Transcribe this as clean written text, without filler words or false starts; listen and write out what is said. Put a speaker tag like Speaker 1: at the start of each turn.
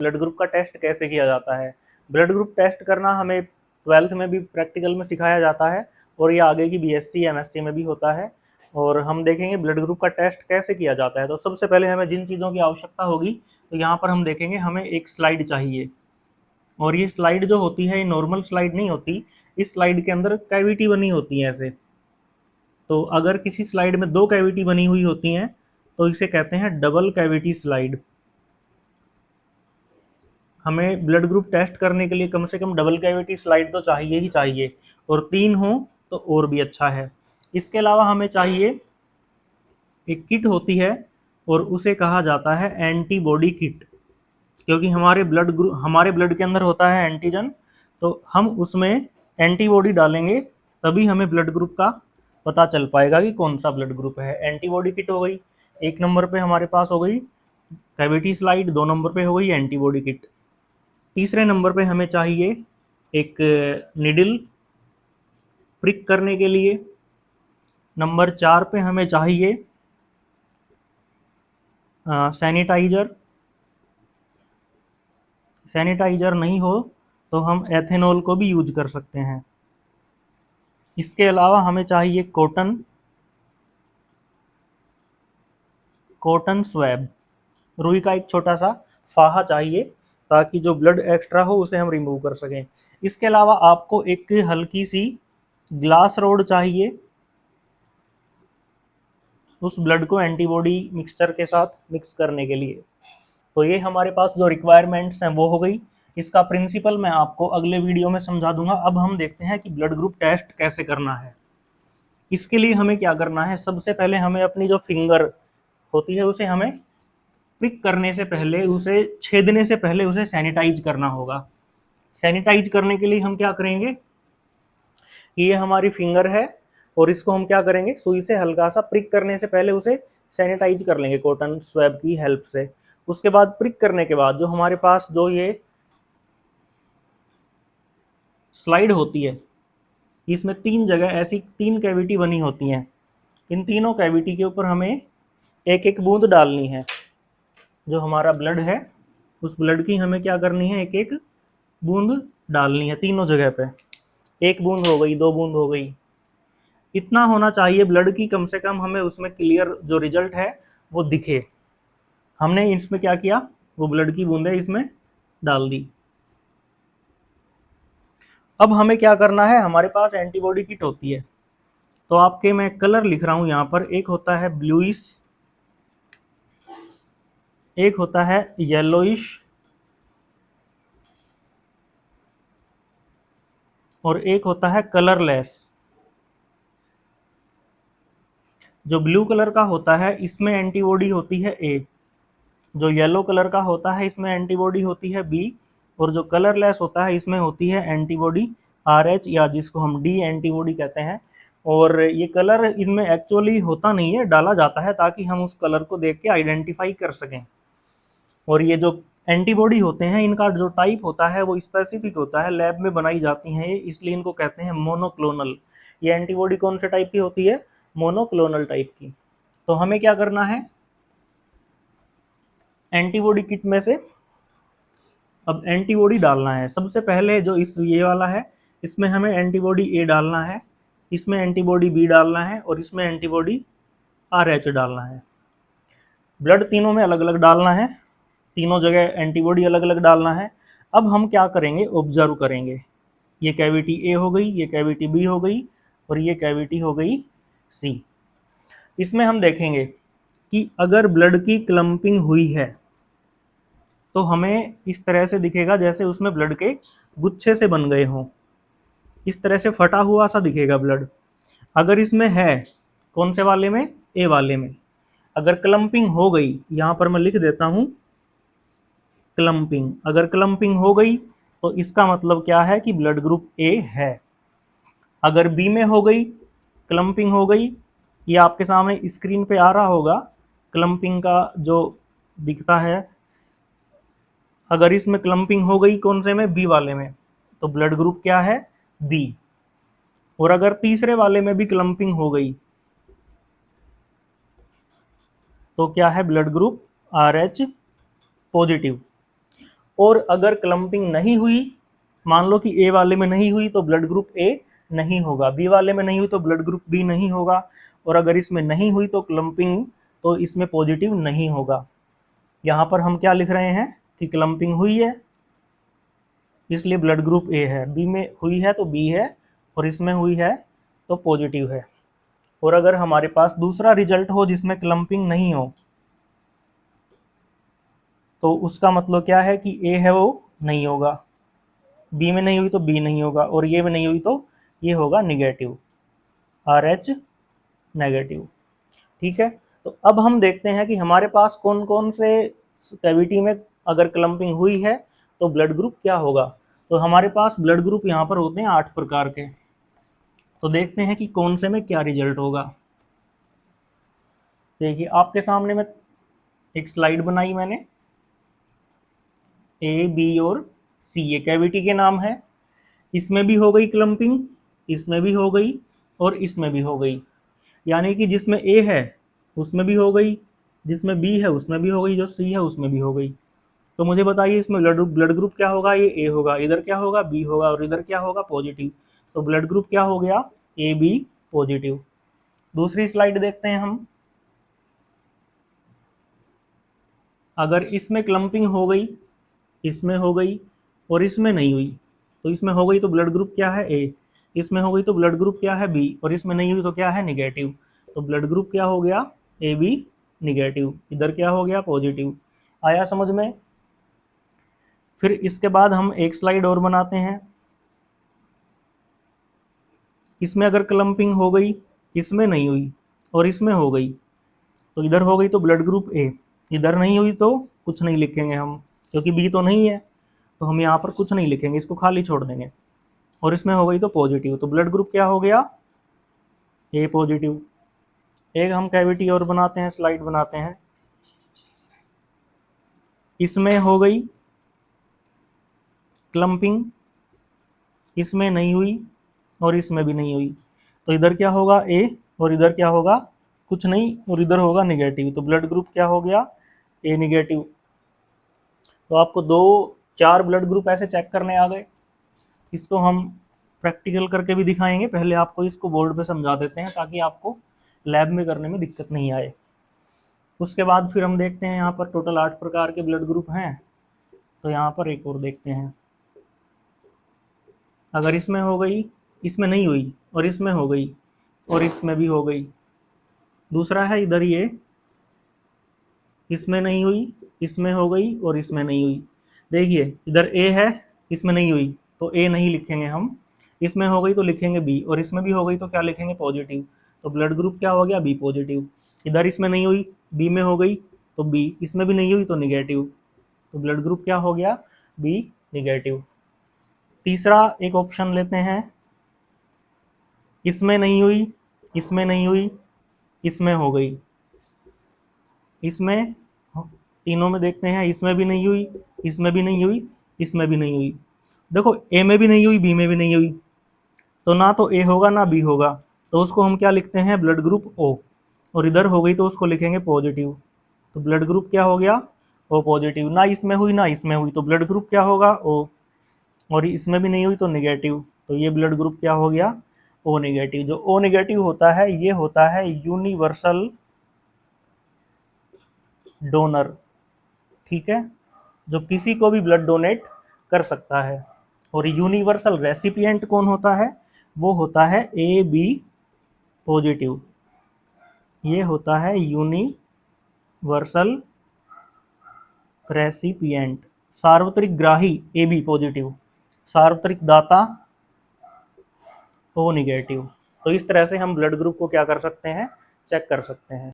Speaker 1: Blood group का test कैसे किया जाता है। ब्लड ग्रुप टेस्ट करना हमें 12th में भी प्रैक्टिकल में सिखाया जाता है और ये आगे की बीएससी एमएससी में भी होता है। और हम देखेंगे ब्लड ग्रुप का टेस्ट कैसे किया जाता है। तो सबसे पहले हमें जिन चीज़ों की आवश्यकता होगी, तो यहाँ पर हम देखेंगे हमें एक स्लाइड चाहिए। और ये स्लाइड जो होती है, ये नॉर्मल स्लाइड नहीं होती, इस स्लाइड के अंदर कैविटी बनी होती है ऐसे। तो अगर किसी स्लाइड में 2 कैविटी बनी हुई होती हैं तो इसे कहते हैं डबल कैविटी स्लाइड। हमें ब्लड ग्रुप टेस्ट करने के लिए कम से कम डबल कैविटी स्लाइड तो चाहिए ही चाहिए, और 3 हो तो और भी अच्छा है। इसके अलावा हमें चाहिए एक किट होती है और उसे कहा जाता है एंटीबॉडी किट, क्योंकि हमारे ब्लड के अंदर होता है एंटीजन, तो हम उसमें एंटीबॉडी डालेंगे तभी हमें ब्लड ग्रुप का पता चल पाएगा कि कौन सा ब्लड ग्रुप है। एंटीबॉडी किट हो गई, 1 नंबर पे हमारे पास हो गई कैविटी स्लाइड, 2 नंबर पे हो गई एंटीबॉडी किट। तीसरे नंबर पे हमें चाहिए एक निडल प्रिक करने के लिए। नंबर 4 पे हमें चाहिए सैनिटाइजर। सैनिटाइजर नहीं हो तो हम एथेनॉल को भी यूज कर सकते हैं। इसके अलावा हमें चाहिए कॉटन स्वैब, रुई का एक छोटा सा फाहा चाहिए ताकि जो ब्लड एक्स्ट्रा हो उसे हम रिमूव कर सकें। इसके अलावा आपको एक हल्की सी ग्लास रोड चाहिए उस ब्लड को एंटीबॉडी मिक्सचर के साथ मिक्स करने के लिए। तो ये हमारे पास जो रिक्वायरमेंट्स हैं वो हो गई। इसका प्रिंसिपल मैं आपको अगले वीडियो में समझा दूंगा। अब हम देखते हैं कि ब्लड ग्रुप टेस्ट कैसे करना है। इसके लिए हमें क्या करना है, सबसे पहले हमें अपनी जो फिंगर होती है उसे हमें प्रिक करने से पहले, उसे छेदने से पहले उसे सैनिटाइज करना होगा। सैनिटाइज करने के लिए हम क्या करेंगे कि ये हमारी फिंगर है और इसको हम क्या करेंगे, सुई से हल्का सा प्रिक करने से पहले उसे सैनिटाइज कर लेंगे कॉटन स्वैब की हेल्प से। उसके बाद प्रिक करने के बाद जो हमारे पास जो ये स्लाइड होती है, इसमें 3 जगह ऐसी 3 कैविटी बनी होती हैं। इन तीनों कैविटी के ऊपर हमें एक एक बूंद डालनी है। जो हमारा ब्लड है उस ब्लड की हमें क्या करनी है, एक एक बूंद डालनी है तीनों जगह पे। 1 बूंद हो गई, 2 बूंद हो गई, इतना होना चाहिए ब्लड की, कम से कम हमें उसमें क्लियर जो रिजल्ट है वो दिखे। हमने इसमें क्या किया, वो ब्लड की बूंदें इसमें डाल दी। अब हमें क्या करना है, हमारे पास एंटीबॉडी किट होती है, तो आपके मैं कलर लिख रहा हूं यहाँ पर। एक होता है ब्लूइश, एक होता है येलोइश, और एक होता है कलरलेस। जो ब्लू कलर का होता है इसमें एंटीबॉडी होती है ए, जो येलो कलर का होता है इसमें एंटीबॉडी होती है बी, और जो कलरलेस होता है इसमें होती है एंटीबॉडी आर एच, या जिसको हम डी एंटीबॉडी कहते हैं। और ये कलर इनमें एक्चुअली होता नहीं है, डाला जाता है ताकि हम उस कलर को देख के आइडेंटिफाई कर सकें। और ये जो एंटीबॉडी होते हैं इनका जो टाइप होता है वो स्पेसिफिक होता है, लैब में बनाई जाती हैं ये, इसलिए इनको कहते हैं मोनोक्लोनल। ये एंटीबॉडी कौन से टाइप की होती है, मोनोक्लोनल टाइप की। तो हमें क्या करना है, एंटीबॉडी किट में से अब एंटीबॉडी डालना है। सबसे पहले जो इस ये वाला है इसमें हमें एंटीबॉडी ए डालना है, इसमें एंटीबॉडी बी डालना है, और इसमें एंटीबॉडी आर एच डालना है। ब्लड तीनों में अलग अलग डालना है, तीनों जगह एंटीबॉडी अलग अलग डालना है। अब हम क्या करेंगे, ऑब्जर्व करेंगे। ये कैविटी ए हो गई, ये कैविटी बी हो गई, और ये कैविटी हो गई सी। इसमें हम देखेंगे कि अगर ब्लड की क्लम्पिंग हुई है तो हमें इस तरह से दिखेगा जैसे उसमें ब्लड के गुच्छे से बन गए हों, इस तरह से फटा हुआ सा दिखेगा ब्लड। अगर इसमें है, कौन से वाले में, ए वाले में, अगर क्लम्पिंग हो गई, यहाँ पर मैं लिख देता हूँ क्लम्पिंग, अगर क्लम्पिंग हो गई तो इसका मतलब क्या है कि ब्लड ग्रुप ए है। अगर बी में हो गई, क्लम्पिंग हो गई, ये आपके सामने स्क्रीन पे आ रहा होगा क्लम्पिंग का जो दिखता है। अगर इसमें क्लम्पिंग हो गई कौन से में, बी वाले में, तो ब्लड ग्रुप क्या है, बी। और अगर तीसरे वाले में भी क्लम्पिंग हो गई तो क्या है, blood group R H positive. और अगर क्लम्पिंग नहीं हुई, मान लो कि ए वाले में नहीं हुई तो ब्लड ग्रुप ए नहीं होगा, बी वाले में नहीं हुई तो ब्लड ग्रुप बी नहीं होगा, और अगर इसमें नहीं हुई तो क्लम्पिंग तो इसमें पॉजिटिव नहीं होगा। यहाँ पर हम क्या लिख रहे हैं कि क्लम्पिंग हुई है इसलिए ब्लड ग्रुप ए है, बी में हुई है तो बी है, और इसमें हुई है तो पॉजिटिव है। और अगर हमारे पास दूसरा रिजल्ट हो जिसमें क्लम्पिंग नहीं हो तो उसका मतलब क्या है कि ए है वो नहीं होगा, बी में नहीं हुई तो बी नहीं होगा, और ये में नहीं हुई तो ये होगा निगेटिव, RH नेगेटिव। ठीक है, तो अब हम देखते हैं कि हमारे पास कौन कौन से कैविटी में अगर क्लम्पिंग हुई है तो ब्लड ग्रुप क्या होगा। तो हमारे पास ब्लड ग्रुप यहाँ पर होते हैं 8 प्रकार के। तो देखते हैं कि कौन से में क्या रिजल्ट होगा। देखिए आपके सामने में एक स्लाइड बनाई मैंने, A, B और C ये कैविटी के नाम है। इसमें भी हो गई क्लम्पिंग, इसमें भी हो गई और इसमें भी हो गई, यानी कि जिसमें A है उसमें भी हो गई, जिसमें B है उसमें भी हो गई, जो C है उसमें भी हो गई। तो मुझे बताइए इसमें ब्लड ग्रुप क्या होगा, ये A होगा, इधर क्या होगा B होगा, और इधर क्या होगा पॉजिटिव। तो ब्लड ग्रुप क्या हो गया AB पॉजिटिव। दूसरी स्लाइड देखते हैं हम। अगर इसमें क्लम्पिंग हो गई, इसमें हो गई और इसमें नहीं हुई, तो इसमें हो गई तो ब्लड ग्रुप क्या है A, इसमें हो गई तो ब्लड ग्रुप क्या है B, और इसमें नहीं हुई तो क्या है निगेटिव। तो ब्लड ग्रुप क्या हो गया AB निगेटिव, इधर क्या हो गया पॉजिटिव। आया समझ में। फिर इसके बाद हम एक स्लाइड और बनाते हैं। इसमें अगर क्लम्पिंग हो गई, इसमें नहीं हुई और इसमें हो गई, तो इधर हो गई तो ब्लड ग्रुप A, इधर नहीं हुई तो कुछ नहीं लिखेंगे हम, क्योंकि B तो नहीं है तो हम यहाँ पर कुछ नहीं लिखेंगे, इसको खाली छोड़ देंगे। और इसमें हो गई तो पॉजिटिव, तो ब्लड ग्रुप क्या हो गया A पॉजिटिव। एक हम कैविटी और बनाते हैं, स्लाइड बनाते हैं। इसमें हो गई क्लम्पिंग, इसमें नहीं हुई और इसमें भी नहीं हुई, तो इधर क्या होगा A और इधर क्या होगा कुछ नहीं, और इधर होगा निगेटिव। तो ब्लड ग्रुप क्या हो गया A निगेटिव। तो आपको 2-4 ब्लड ग्रुप ऐसे चेक करने आ गए। इसको हम प्रैक्टिकल करके भी दिखाएंगे, पहले आपको इसको बोर्ड पे समझा देते हैं ताकि आपको लैब में करने में दिक्कत नहीं आए। उसके बाद फिर हम देखते हैं यहाँ पर टोटल 8 प्रकार के ब्लड ग्रुप हैं। तो यहाँ पर एक और देखते हैं। अगर इसमें हो गई, इसमें नहीं हुई और इसमें हो गई और इसमें भी हो गई। दूसरा है इधर ये, इसमें नहीं हुई, इसमें हो गई और इसमें नहीं हुई। देखिए इधर A है, इसमें नहीं हुई तो A नहीं लिखेंगे हम, इसमें हो गई तो लिखेंगे B, और इसमें भी हो गई तो क्या लिखेंगे पॉजिटिव। तो ब्लड ग्रुप क्या हो गया B पॉजिटिव। इधर इसमें नहीं हुई, B में हो गई तो B, इसमें भी नहीं हुई तो निगेटिव। तो ब्लड ग्रुप क्या हो गया B निगेटिव। तीसरा एक ऑप्शन लेते हैं, इसमें नहीं हुई, इसमें नहीं हुई, इसमें हो गई, इसमें तीनों में देखते हैं, इसमें भी नहीं हुई, इसमें भी नहीं हुई, इसमें भी नहीं हुई। देखो A में भी नहीं हुई, B में भी नहीं हुई, तो ना तो A होगा ना B होगा, तो उसको हम क्या लिखते हैं ब्लड ग्रुप O। और इधर हो गई तो उसको लिखेंगे पॉजिटिव। तो ब्लड ग्रुप क्या हो गया O पॉजिटिव। ना इसमें हुई ना इसमें हुई तो ब्लड ग्रुप क्या होगा O, और इसमें भी नहीं हुई तो निगेटिव। तो ये ब्लड ग्रुप क्या हो गया O निगेटिव। जो O निगेटिव होता है ये होता है यूनिवर्सल डोनर, ठीक है, जो किसी को भी ब्लड डोनेट कर सकता है। और यूनिवर्सल रेसिपिएंट कौन होता है, वो होता है AB पॉजिटिव। ये होता है यूनिवर्सल रेसिपिएंट। सार्वत्रिक ग्राही AB पॉजिटिव, सार्वत्रिक दाता O निगेटिव। तो इस तरह से हम ब्लड ग्रुप को क्या कर सकते हैं चेक कर सकते हैं।